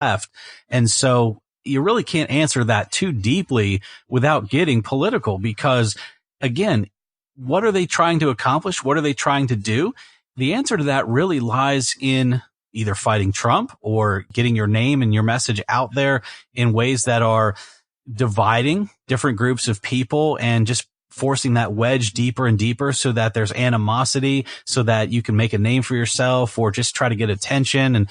left. And so you really can't answer that too deeply without getting political, because again, what are they trying to accomplish? What are they trying to do? The answer to that really lies in either fighting Trump or getting your name and your message out there in ways that are dividing different groups of people and just forcing that wedge deeper and deeper so that there's animosity, so that you can make a name for yourself or just try to get attention. And,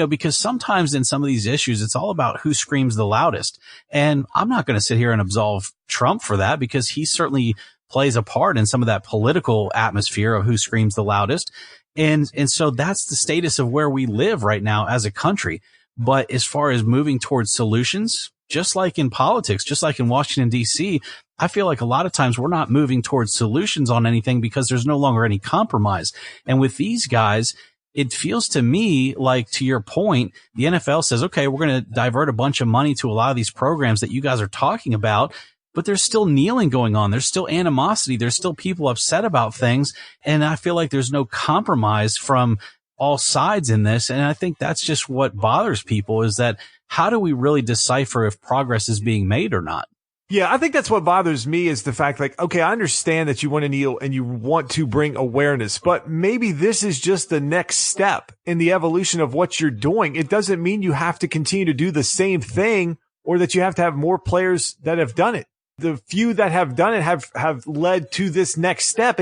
because sometimes in some of these issues, it's all about who screams the loudest. And I'm not going to sit here and absolve Trump for that, because he certainly plays a part in some of that political atmosphere of who screams the loudest. And so that's the status of where we live right now as a country. But as far as moving towards solutions, just like in politics, just like in Washington, D.C., I feel like a lot of times we're not moving towards solutions on anything because there's no longer any compromise. And with these guys, it feels to me like, to your point, the NFL says, okay, we're going to divert a bunch of money to a lot of these programs that you guys are talking about, but there's still kneeling going on. There's still animosity. There's still people upset about things. And I feel like there's no compromise from all sides in this. And I think that's just what bothers people, is that how do we really decipher if progress is being made or not? Yeah, I think that's what bothers me, is the fact, like, okay, I understand that you want to kneel and you want to bring awareness, but maybe this is just the next step in the evolution of what you're doing. It doesn't mean you have to continue to do the same thing or that you have to have more players that have done it. The few that have done it have led to this next step.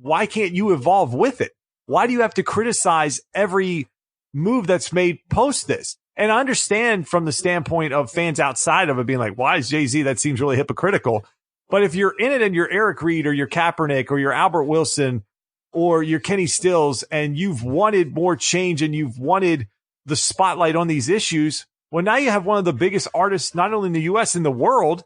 Why can't you evolve with it? Why do you have to criticize every move that's made post this? And I understand from the standpoint of fans outside of it being like, why is Jay-Z? That seems really hypocritical. But if you're in it and you're Eric Reed or you're Kaepernick or you're Albert Wilson or you're Kenny Stills and you've wanted more change and you've wanted the spotlight on these issues, well, now you have one of the biggest artists, not only in the U.S., in the world,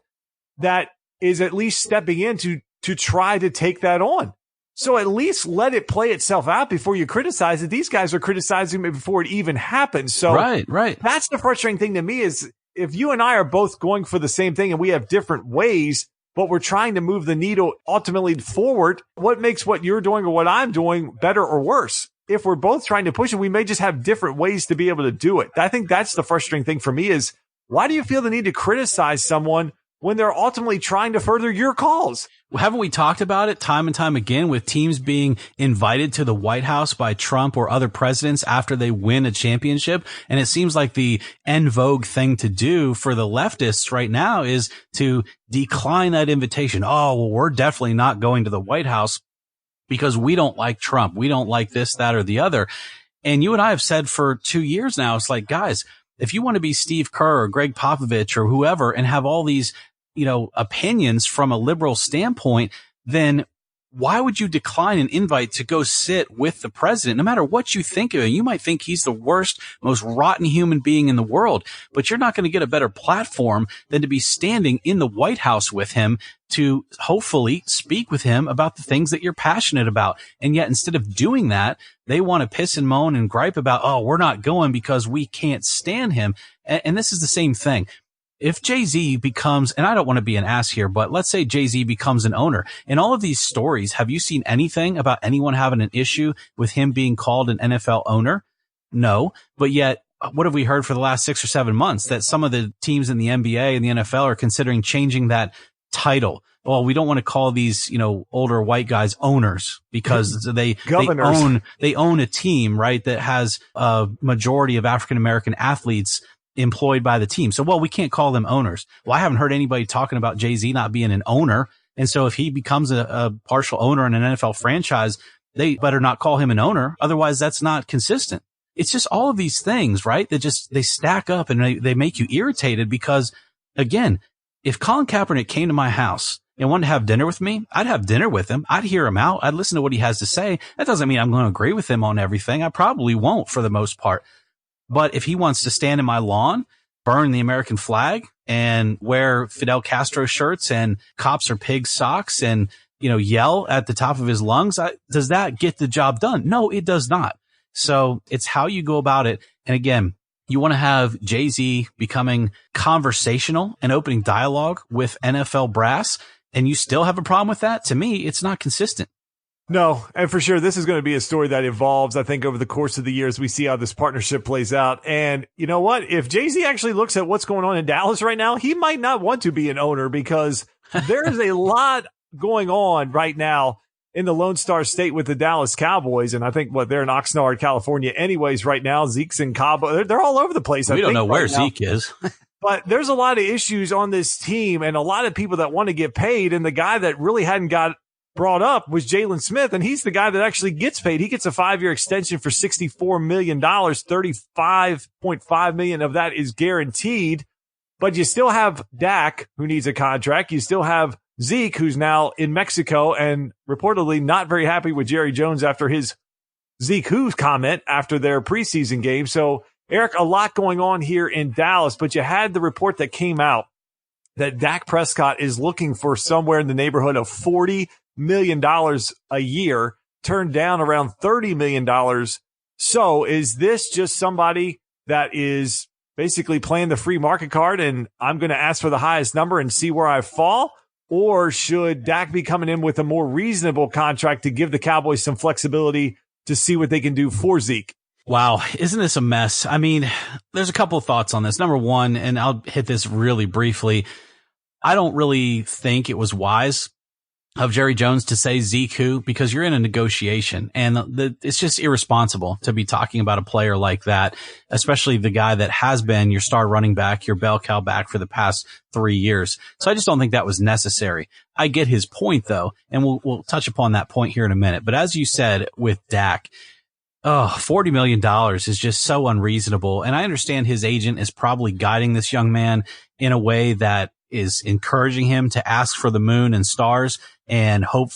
that is at least stepping in to try to take that on. So at least let it play itself out before you criticize it. These guys are criticizing it before it even happens. So right. That's the frustrating thing to me, is if you and I are both going for the same thing and we have different ways, but we're trying to move the needle ultimately forward, what makes what you're doing or what I'm doing better or worse? If we're both trying to push it, we may just have different ways to be able to do it. I think that's the frustrating thing for me, is why do you feel the need to criticize someone when they're ultimately trying to further your cause? Haven't we talked about it time and time again, with teams being invited to the White House by Trump or other presidents after they win a championship? And it seems like the en vogue thing to do for the leftists right now is to decline that invitation. Oh, well, we're definitely not going to the White House because we don't like Trump. We don't like this, that, or the other. And you and I have said for 2 years now, it's like, guys, if you want to be Steve Kerr or Greg Popovich or whoever and have all these opinions from a liberal standpoint, then why would you decline an invite to go sit with the president? No matter what you think of him, you might think he's the worst, most rotten human being in the world, but you're not going to get a better platform than to be standing in the White House with him to hopefully speak with him about the things that you're passionate about. And yet, instead of doing that, they want to piss and moan and gripe about, oh, we're not going because we can't stand him. And this is the same thing. If Jay-Z becomes, and I don't want to be an ass here, but let's say Jay-Z becomes an owner. In all of these stories, have you seen anything about anyone having an issue with him being called an NFL owner? No. But yet, what have we heard for the last 6 or 7 months? That some of the teams in the NBA and the NFL are considering changing that title. Well, we don't want to call these, older white guys owners because they own a team, right, that has a majority of African-American athletes employed by the team. So, we can't call them owners. Well, I haven't heard anybody talking about Jay-Z not being an owner. And so if he becomes a partial owner in an NFL franchise, they better not call him an owner. Otherwise, that's not consistent. It's just all of these things, right? They stack up and they make you irritated because, again, if Colin Kaepernick came to my house and wanted to have dinner with me, I'd have dinner with him. I'd hear him out. I'd listen to what he has to say. That doesn't mean I'm going to agree with him on everything. I probably won't for the most part. But if he wants to stand in my lawn, burn the American flag, and wear Fidel Castro shirts and cops are pig socks and, yell at the top of his lungs, does that get the job done? No, it does not. So it's how you go about it. And again, you want to have Jay-Z becoming conversational and opening dialogue with NFL brass, and you still have a problem with that? To me, it's not consistent. No, and for sure, this is going to be a story that evolves, I think, over the course of the year as we see how this partnership plays out. And you know what? If Jay-Z actually looks at what's going on in Dallas right now, he might not want to be an owner because there is a lot going on right now in the Lone Star State with the Dallas Cowboys. And I think they're in Oxnard, California anyways right now. Zeke's in Cabo. They're all over the place. We don't know where right now. Zeke is. But there's a lot of issues on this team and a lot of people that want to get paid. And the guy that really hadn't got brought up was Jalen Smith, and he's the guy that actually gets paid. He gets a 5-year extension for $64 million. $35.5 million of that is guaranteed. But you still have Dak, who needs a contract. You still have Zeke, who's now in Mexico and reportedly not very happy with Jerry Jones after his Zeke who's comment after their preseason game. So, Eric, a lot going on here in Dallas, but you had the report that came out that Dak Prescott is looking for somewhere in the neighborhood of $40 million a year, turned down around $30 million. So is this just somebody that is basically playing the free market card and I'm going to ask for the highest number and see where I fall? Or should Dak be coming in with a more reasonable contract to give the Cowboys some flexibility to see what they can do for Zeke? Wow, isn't this a mess? I mean, there's a couple of thoughts on this. Number one, and I'll hit this really briefly, I don't really think it was wise of Jerry Jones to say Zeke who, because you're in a negotiation and it's just irresponsible to be talking about a player like that, especially the guy that has been your star running back, your bell cow back for the past 3 years. So I just don't think that was necessary. I get his point though, and we'll touch upon that point here in a minute. But as you said with Dak, $40 million is just so unreasonable. And I understand his agent is probably guiding this young man in a way that is encouraging him to ask for the moon and stars and hope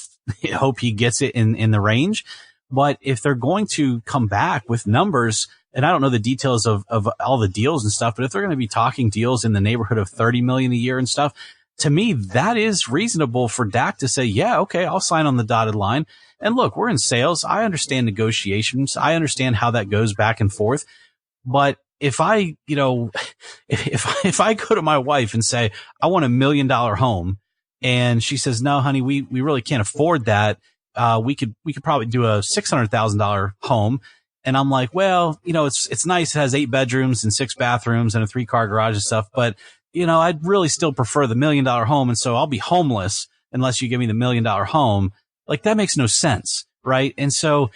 he gets it in the range. But if they're going to come back with numbers, and I don't know the details of all the deals and stuff, but if they're going to be talking deals in the neighborhood of 30 million a year and stuff, to me, that is reasonable for Dak to say, yeah, okay, I'll sign on the dotted line. And look, we're in sales. I understand negotiations. I understand how that goes back and forth. But if I, if I go to my wife and say, I want $1 million home, and she says, no, honey, we really can't afford that. We could probably do a $600,000 home. And I'm like, well, it's nice. It has 8 bedrooms and 6 bathrooms and a 3-car garage and stuff. But, I'd really still prefer the $1 million home. And so I'll be homeless unless you give me the $1 million home. Like, that makes no sense. Right. And so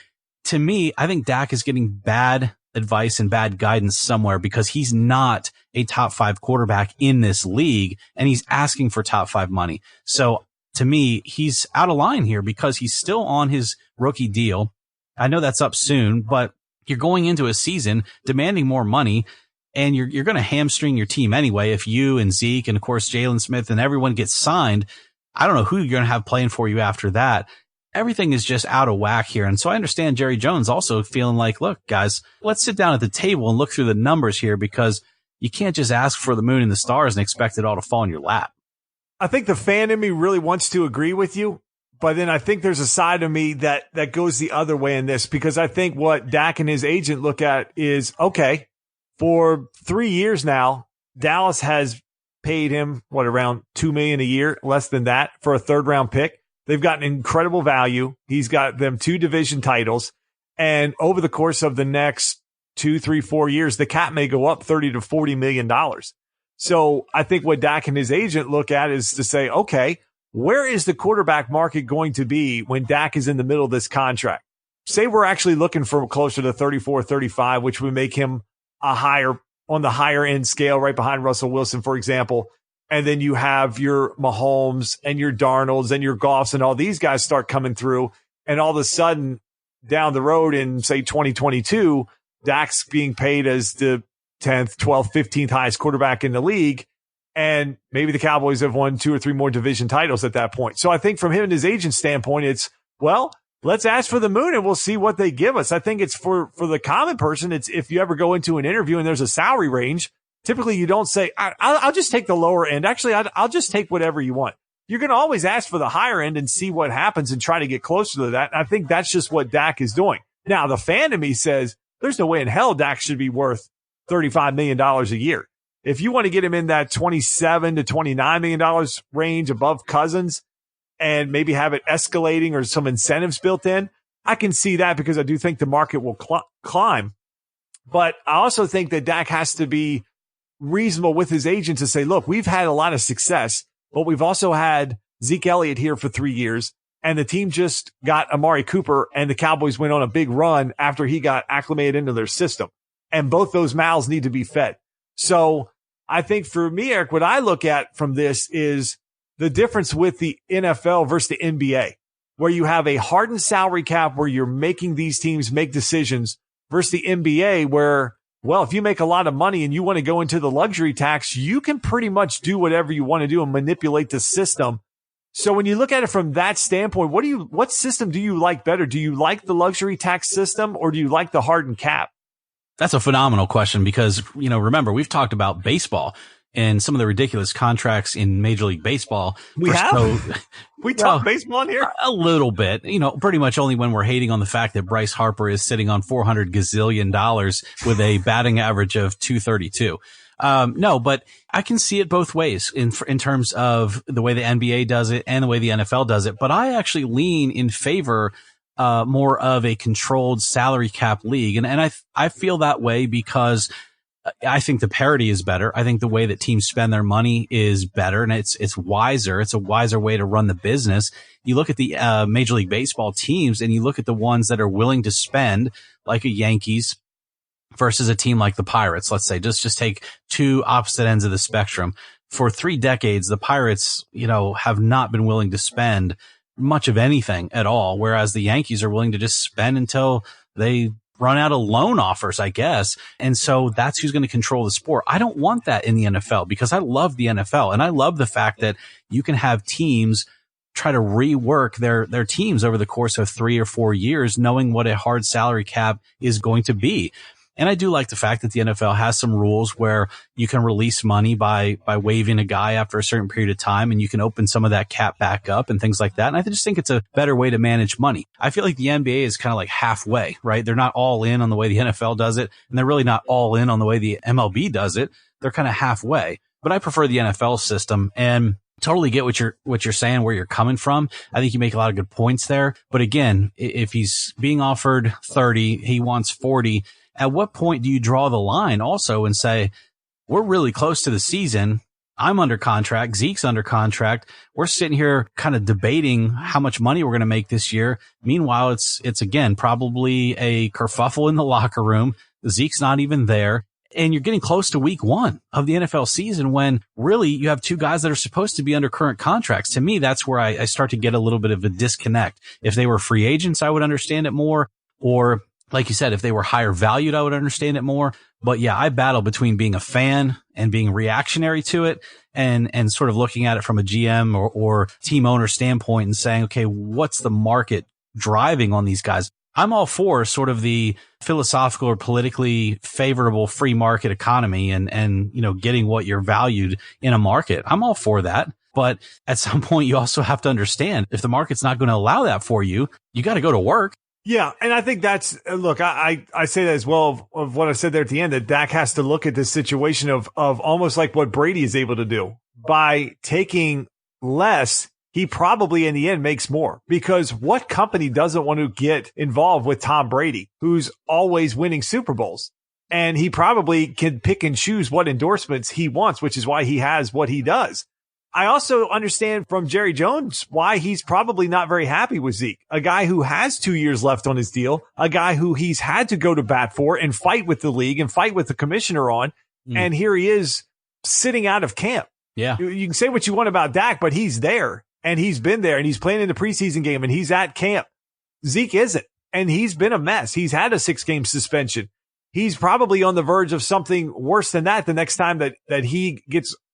to me, I think Dak is getting bad advice and bad guidance somewhere because he's not a top 5 quarterback in this league and he's asking for top 5 money. So to me, he's out of line here because he's still on his rookie deal. I know that's up soon, but you're going into a season demanding more money and you're going to hamstring your team anyway. If you and Zeke and of course Jalen Smith and everyone gets signed, I don't know who you're going to have playing for you after that. Everything is just out of whack here. And so I understand Jerry Jones also feeling like, look, guys, let's sit down at the table and look through the numbers here because you can't just ask for the moon and the stars and expect it all to fall in your lap. I think the fan in me really wants to agree with you, but then I think there's a side of me that goes the other way in this because I think what Dak and his agent look at is, okay, for 3 years now, Dallas has paid him, around $2 million a year, less than that for a 3rd round pick. They've gotten incredible value. He's got them 2 division titles. And over the course of the next 2, 3, 4 years, the cap may go up $30 to $40 million. So I think what Dak and his agent look at is to say, okay, where is the quarterback market going to be when Dak is in the middle of this contract? Say we're actually looking for closer to 34, 35, which would make him on the higher end scale, right behind Russell Wilson, for example. And then you have your Mahomes and your Darnolds and your Goffs and all these guys start coming through. And all of a sudden down the road in say 2022, Dak's being paid as the 10th, 12th, 15th highest quarterback in the league. And maybe the Cowboys have won 2 or 3 more division titles at that point. So I think from him and his agent standpoint, it's, well, let's ask for the moon and we'll see what they give us. I think it's for the common person. It's if you ever go into an interview and there's a salary range, typically you don't say, I'll just take the lower end. Actually, I'll just take whatever you want. You're going to always ask for the higher end and see what happens and try to get closer to that. And I think that's just what Dak is doing. Now, the fan in me says there's no way in hell Dak should be worth $35 million a year. If you want to get him in that $27 to $29 million range above Cousins, and maybe have it escalating or some incentives built in. I can see that because I do think the market will climb. But I also think that Dak has to be reasonable with his agent to say, look, we've had a lot of success, but we've also had Zeke Elliott here for 3 years, and the team just got Amari Cooper, and the Cowboys went on a big run after he got acclimated into their system. And both those mouths need to be fed. So I think for me, Eric, what I look at from this is the difference with the NFL versus the NBA, where you have a hardened salary cap where you're making these teams make decisions versus the NBA where, well, if you make a lot of money and you want to go into the luxury tax, you can pretty much do whatever you want to do and manipulate the system. So when you look at it from that standpoint, what system do you like better? Do you like the luxury tax system or do you like the hardened cap? That's a phenomenal question because, remember, we've talked about baseball and some of the ridiculous contracts in Major League Baseball. We talk baseball in here? A little bit, pretty much only when we're hating on the fact that Bryce Harper is sitting on $400 gazillion with a batting average of 232. No, but I can see it both ways in terms of the way the NBA does it and the way the NFL does it. But I actually lean in favor more of a controlled salary cap league. And I feel that way because I think the parity is better. I think the way that teams spend their money is better and it's wiser. It's a wiser way to run the business. You look at the Major League Baseball teams and you look at the ones that are willing to spend, like a Yankees versus a team like the Pirates. Let's say just take two opposite ends of the spectrum. For 3 decades, the Pirates, have not been willing to spend much of anything at all, whereas the Yankees are willing to just spend until they run out of loan offers, I guess. And so that's who's going to control the sport. I don't want that in the NFL because I love the NFL and I love the fact that you can have teams try to rework their teams over the course of 3 or 4 years, knowing what a hard salary cap is going to be. And I do like the fact that the NFL has some rules where you can release money by waiving a guy after a certain period of time, and you can open some of that cap back up and things like that. And I just think it's a better way to manage money. I feel like the NBA is kind of like halfway, right? They're not all in on the way the NFL does it, and they're really not all in on the way the MLB does it. They're kind of halfway. But I prefer the NFL system and totally get what you're saying, where you're coming from. I think you make a lot of good points there. But again, if he's being offered 30, he wants 40. At what point do you draw the line also and say, we're really close to the season. I'm under contract. Zeke's under contract. We're sitting here kind of debating how much money we're going to make this year. Meanwhile, it's again, probably a kerfuffle in the locker room. Zeke's not even there. And you're getting close to week 1 of the NFL season when really you have 2 guys that are supposed to be under current contracts. To me, that's where I start to get a little bit of a disconnect. If they were free agents, I would understand it more. Or like you said, if they were higher valued, I would understand it more. But yeah, I battle between being a fan and being reactionary to it and sort of looking at it from a GM or team owner standpoint and saying, okay, what's the market driving on these guys? I'm all for sort of the philosophical or politically favorable free market economy and getting what you're valued in a market. I'm all for that. But at some point, you also have to understand if the market's not going to allow that for you, you got to go to work. Yeah, and I think that's, look, I say that as well of what I said there at the end, that Dak has to look at this situation of almost like what Brady is able to do. By taking less, he probably in the end makes more, because what company doesn't want to get involved with Tom Brady, who's always winning Super Bowls? And he probably can pick and choose what endorsements he wants, which is why he has what he does. I also understand from Jerry Jones why he's probably not very happy with Zeke, a guy who has 2 years left on his deal, a guy who he's had to go to bat for and fight with the league and fight with the commissioner on. And here he is sitting out of camp. Yeah. You can say what you want about Dak, but he's there and he's been there and he's playing in the preseason game and he's at camp. Zeke isn't. And he's been a mess. He's had a 6-game suspension. He's probably on the verge of something worse than that the next time that he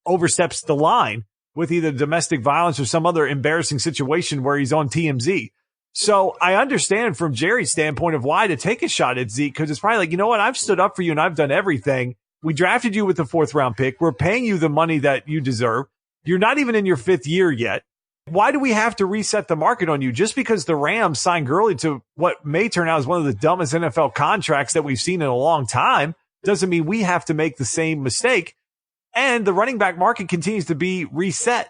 oversteps the line with either domestic violence or some other embarrassing situation where he's on TMZ. So I understand from Jerry's standpoint of why to take a shot at Zeke, because it's probably like, you know what? I've stood up for you and I've done everything. We drafted you with the 4th round pick. We're paying you the money that you deserve. You're not even in your 5th year yet. Why do we have to reset the market on you just because the Rams signed Gurley to what may turn out as one of the dumbest NFL contracts that we've seen in a long time? Doesn't mean we have to make the same mistake. And the running back market continues to be reset.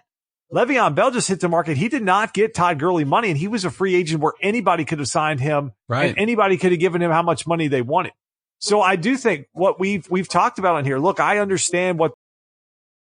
Le'Veon Bell just hit the market. He did not get Todd Gurley money, and he was a free agent where anybody could have signed him, right, and anybody could have given him how much money they wanted. So I do think what we've talked about on here, look, I understand what